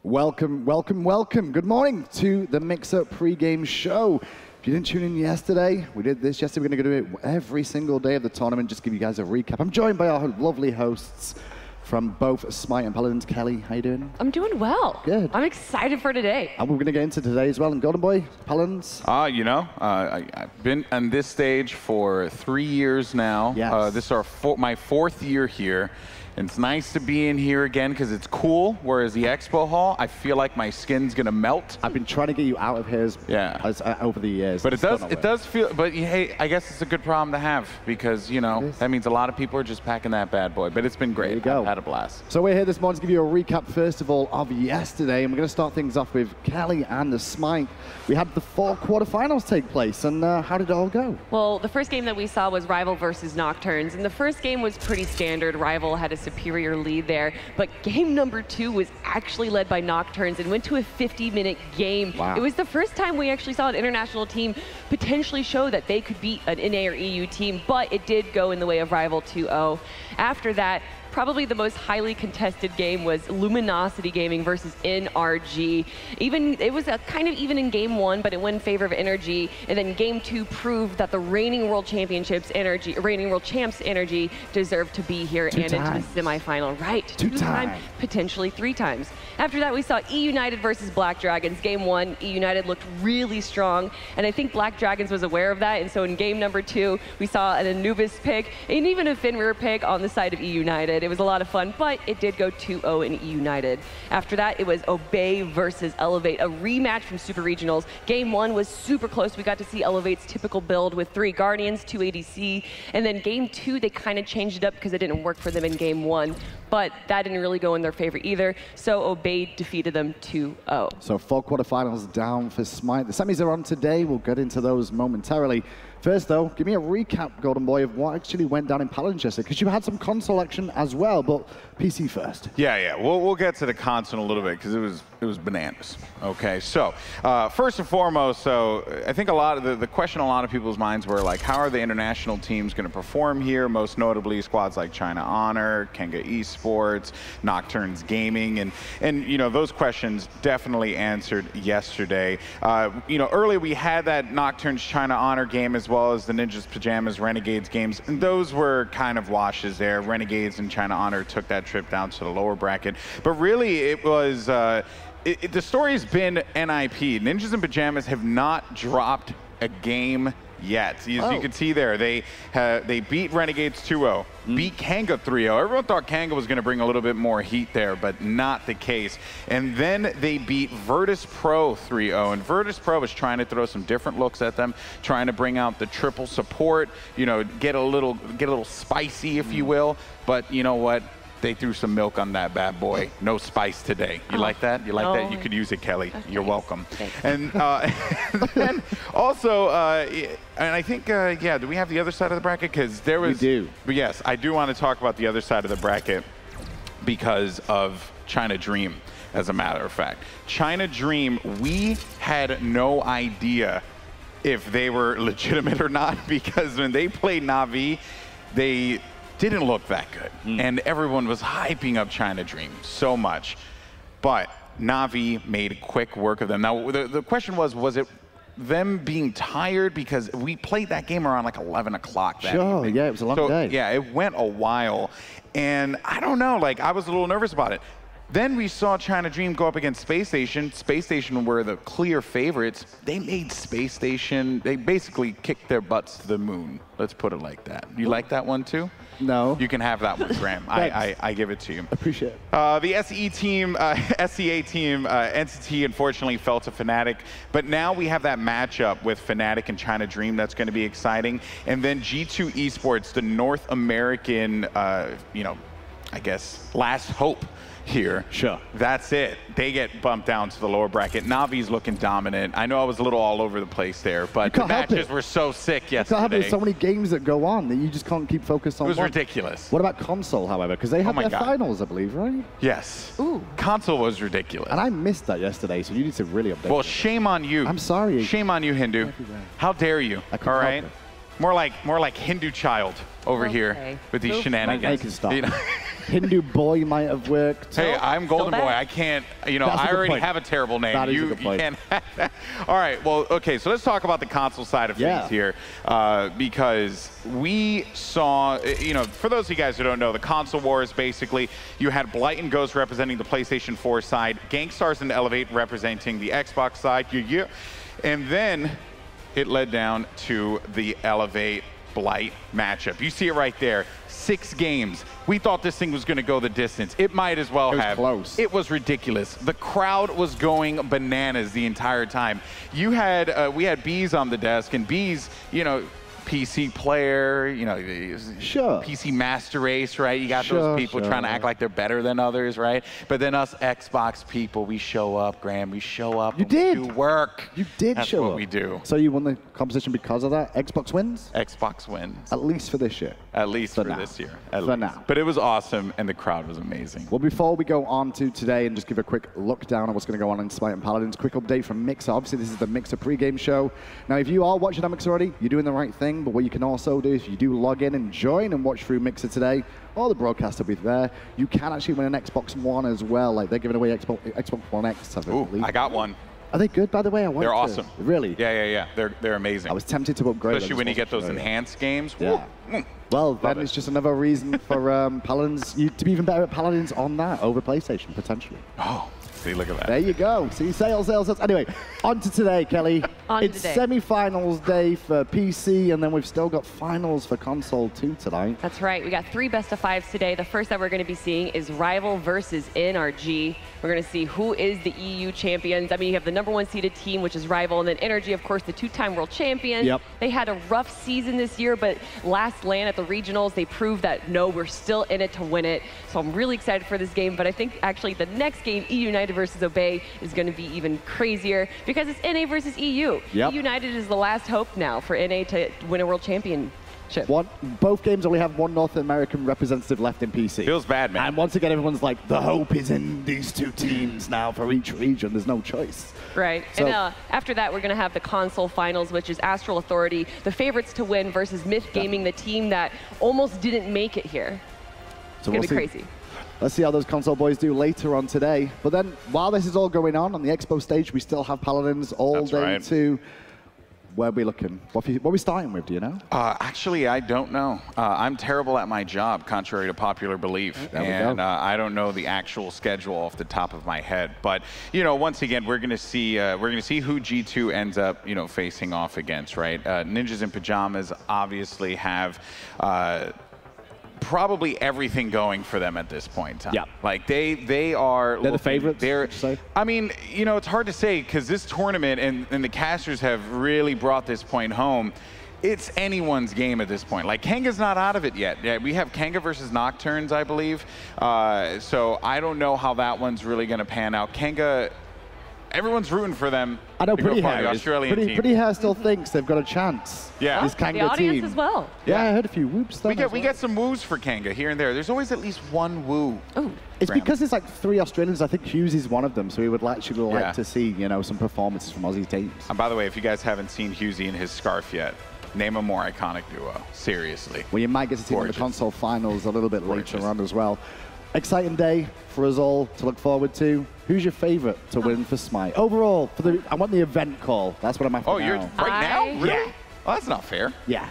Welcome, welcome, welcome. Good morning to the Mix-Up pre-game show. If you didn't tune in yesterday, we did this yesterday. We're going to do it every single day of the tournament, just give you guys a recap. I'm joined by our lovely hosts from both Smite and Paladins. Kelly, how you doing? I'm doing well. Good. I'm excited for today. And we're going to get into today as well. And Golden Boy, Paladins? I've been on this stage for 3 years now. Yes. This is my fourth year here. And it's nice to be in here again because it's cool, whereas the Expo Hall, I feel like my skin's going to melt. I've been trying to get you out of here over the years. But it does feel, but hey, I guess it's a good problem to have because, you know, that means a lot of people are just packing that bad boy. But it's been great. There you go. I've had a blast. So we're here this morning to give you a recap, first of all, of yesterday. And we're going to start things off with Kelly and the Smite. We had the 4 quarterfinals take place. And how did it all go? Well, the first game that we saw was Rival versus Nocturnes. And the first game was pretty standard. Rival had a superior lead there. But game number 2 was actually led by Nocturnes and went to a 50-minute game. Wow. It was the first time we actually saw an international team potentially show that they could beat an NA or EU team, but it did go in the way of Rival 2-0. After that, probably the most highly contested game was Luminosity Gaming versus NRG. It was kind of even in game 1, but it went in favor of NRG. And then game 2 proved that the reigning world champs NRG deserved to be here and into the semifinal. Right, two times, potentially 3 times. After that, we saw E United versus Black Dragons. Game 1, E United looked really strong, and I think Black Dragons was aware of that. And so in game number 2, we saw an Anubis pick and even a Fenrir pick on the side of E United. It was a lot of fun, but it did go 2-0 in E United. After that, it was Obey versus Elevate, a rematch from Super Regionals. Game 1 was super close. We got to see Elevate's typical build with 3 Guardians, 2 ADC, and then game 2, they kind of changed it up because it didn't work for them in game 1, but that didn't really go in their favor either, so Obey defeated them 2-0. So 4 quarterfinals down for Smite. The semis are on today. We'll get into those momentarily. First, though, give me a recap, Golden Boy, of what actually went down in Paladins yesterday, because you had some console action as well, but PC first. Yeah. We'll get to the console in a little bit because it was bananas. Okay, so first and foremost, so I think a lot of the question on a lot of people's minds were like, how are the international teams going to perform here? Most notably, squads like China Honor, Kenga Esports, Nocturnes Gaming, and you know, those questions definitely answered yesterday. You know, earlier we had that Nocturnes China Honor game as well as the Ninjas Pajamas Renegades games, and those were kind of washes there. Renegades and China Honor took that trip down to the lower bracket, but really it was the story's been NIP. Ninjas and Pajamas have not dropped a game yet. As you can see there, they beat Renegades 2-0, beat Kanga 3-0. Everyone thought Kanga was going to bring a little bit more heat there, but not the case. And then they beat Virtus Pro 3-0, and Virtus Pro was trying to throw some different looks at them, trying to bring out the triple support, you know, get a little spicy, if you will. But you know what? They threw some milk on that bad boy. No spice today. You like that? You like that? You could use it, Kelly. Okay. You're welcome. Thanks. And then also, and I think, yeah, do we have the other side of the bracket? Because there was. We do. But yes, I do want to talk about the other side of the bracket because of China Dream, as a matter of fact. China Dream, we had no idea if they were legitimate or not, because when they played Na'Vi, they didn't look that good. And everyone was hyping up China Dream so much. But Na'Vi made quick work of them. Now, the question was it them being tired? Because we played that game around like 11 o'clock that evening. Yeah, it was a long day. Yeah, it went a while. And I don't know, like, I was a little nervous about it. Then we saw China Dream go up against Space Station. Space Station were the clear favorites. They made Space Station, they basically kicked their butts to the moon. Let's put it like that. You like that one too? No. You can have that one, Graham. I give it to you. Appreciate it. The SCA team, Entity, unfortunately fell to Fnatic. But now we have that matchup with Fnatic and China Dream that's going to be exciting. And then G2 Esports, the North American, you know, I guess, last hope here. Sure. That's it. They get bumped down to the lower bracket. Navi's looking dominant. I know I was a little all over the place there, but the matches were so sick yesterday. There's so many games that go on that you just can't keep focused on. It was ridiculous. What about console, however? Because they had their finals, I believe, right? Yes. Ooh. Console was ridiculous. And I missed that yesterday, so you need to really update Well, me. shame on you. I'm sorry. Shame on you, Hindu. How dare you? All right. More like Hindu child over here with these shenanigans. Make it stop. You know? Hindu boy might have worked. Hey, I'm Golden Boy. I can't, you know, I already have a terrible name. That is a good point. You can't have that. All right, well, okay, so let's talk about the console side of things here, because we saw, you know, for those of you guys who don't know, the console wars, basically, you had Blight and Ghost representing the PlayStation 4 side, Gangstars and Elevate representing the Xbox side, and then it led down to the Elevate Blight matchup. You see it right there. 6 games. We thought this thing was going to go the distance. It might as well have. It was close. It was ridiculous. The crowd was going bananas the entire time. You had, we had Bees on the desk, and Bees, you know, PC player, you know, PC master race, right? You got those people trying to act like they're better than others, right? But then us Xbox people, we show up, Graham. We show up. You did. We do work. You did That's show up. what we do. So you won the competition because of that? Xbox wins? Xbox wins. At least for this year. At least for this year. For now. But it was awesome, and the crowd was amazing. Well, before we go on to today and just give a quick look down on what's going to go on in Smite and Paladins, quick update from Mixer. Obviously, this is the Mixer pregame show. Now, if you are watching on Mixer already, you're doing the right thing, but what you can also do is you do log in and join and watch through Mixer today, or the broadcast will be there. You can actually win an Xbox One as well. Like, they're giving away Xbox One X, I believe. I got one. Are they good, by the way? They're awesome. Really? Yeah. They're amazing. I was tempted to upgrade. Especially when you get those enhanced games. Yeah. Well, then it's just another reason for Paladins to be even better at Paladins on that over PlayStation, potentially. Oh, see, look at that. There you go. See, sales. Anyway, on to today, Kelly. It's semi-finals day for PC, and then we've still got finals for console too tonight. That's right. We got 3 best-of-5s today. The first that we're going to be seeing is Rival versus NRG. We're going to see who is the EU champions. I mean, you have the #1 seeded team, which is Rival, and then NRG, of course, the 2-time world champion. Yep. They had a rough season this year, but last land at the regionals, they proved that, no, we're still in it to win it. So I'm really excited for this game, but I think actually the next game, EU United versus Obey, is going to be even crazier because it's NA versus EU. Yep. EU United is the last hope now for NA to win a world championship. Both games only have one North American representative left in PC. Feels bad, man. And once again, everyone's like, the hope is in these 2 teams now for each region. There's no choice. Right. So, and after that, we're going to have the console finals, which is Astral Authority, the favorites to win, versus Myth Gaming, the team that almost didn't make it here. So it's going to be crazy. Let's see how those console boys do later on today. But then, while this is all going on the Expo stage, we still have Paladins all day too. Where are we looking? What are we starting with, do you know? Actually, I don't know. I'm terrible at my job, contrary to popular belief. And I don't know the actual schedule off the top of my head. But, you know, once again, we're going to see who G2 ends up, you know, facing off against, right? Ninjas in Pajamas obviously have probably everything going for them at this point in time. Yeah. Like they are the favorites. I mean, you know, it's hard to say because this tournament and the casters have really brought this point home. It's anyone's game at this point. Like, Kanga's not out of it yet. Yeah, we have Kanga versus Nocturnes, I believe. So I don't know how that one's really going to pan out. Kanga, everyone's rooting for them. I know Pretty Hair still thinks they've got a chance. Yeah. This Kanga the audience team as well. Yeah, I heard a few whoops. We get some woos for Kanga here and there. There's always at least one woo. Oh. It's because there's like 3 Australians. I think Hughes is one of them. So we would actually like to see, you know, some performances from Aussie teams. And by the way, if you guys haven't seen Hughesy in his scarf yet, name a more iconic duo. Seriously. Well, you might get to see them in the console finals a little bit later on as well. Exciting day for us all to look forward to. Who's your favorite to win for Smite? Overall, I want the event call. That's what I'm after now. You're right now? Really? Yeah. Well, that's not fair. Yeah.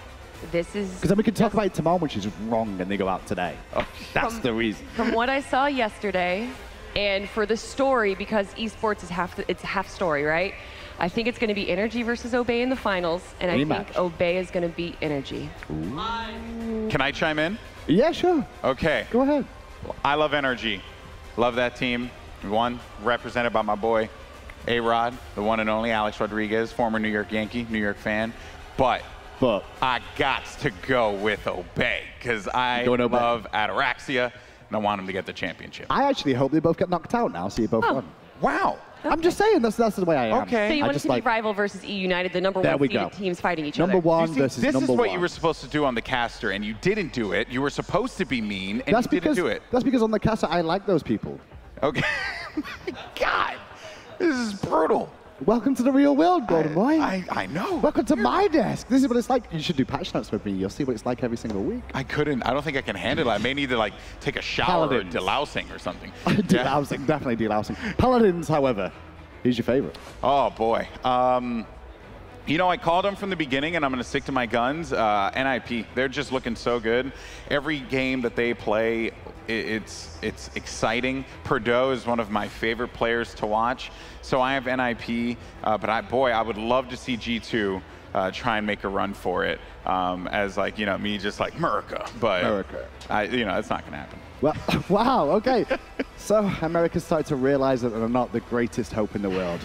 This is... Because then we can talk about it tomorrow, which is wrong, and they go out today. Oh, that's the reason. From what I saw yesterday, and for the story, because esports is half story, right? I think it's going to be NRG versus Obey in the finals, and I think Obey is going to beat NRG. Can I chime in? Yeah, sure. Okay. Go ahead. I love NRG. Love that team. One, represented by my boy, A-Rod, the one and only Alex Rodriguez, former New York Yankee, New York fan. But I got to go with Obey because I love Ataraxia, and I want him to get the championship. I actually hope they both get knocked out now, so you both won. Wow. Okay. I'm just saying, that's the way I am. Okay. So you want to see Rival versus EU United, the #1 seeded teams fighting each other. #1 versus this #1. This is what you were supposed to do on the caster, and you didn't do it. You were supposed to be mean, and you didn't do it. That's because on the caster, I like those people. Okay. God, this is brutal. Welcome to the real world, Golden Boy. I know. Welcome to my desk. This is what it's like. You should do patch notes with me. You'll see what it's like every single week. I don't think I can handle it. I may need to like take a shower Paladins. or delousing or something. Delousing, definitely delousing. Paladins, however, who's your favorite? Oh, boy. You know, I called them from the beginning, and I'm going to stick to my guns. NIP, they're just looking so good. Every game that they play, it's exciting. Perdeau is one of my favorite players to watch. So I have NIP, but I would love to see G2 try and make a run for it as like, you know, me just like, America. But, you know, it's not going to happen. Well, wow, okay. So America's started to realize that they're not the greatest hope in the world.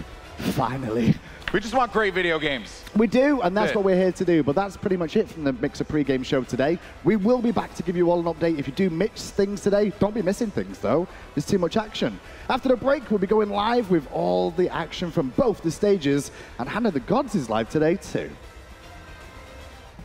Finally. We just want great video games. We do, and that's what we're here to do. But that's pretty much it from the Mixer pregame show today. We will be back to give you all an update. If you do miss things today, don't be missing things, though. There's too much action. After the break, we'll be going live with all the action from both the stages. And Hannah the Gods is live today, too.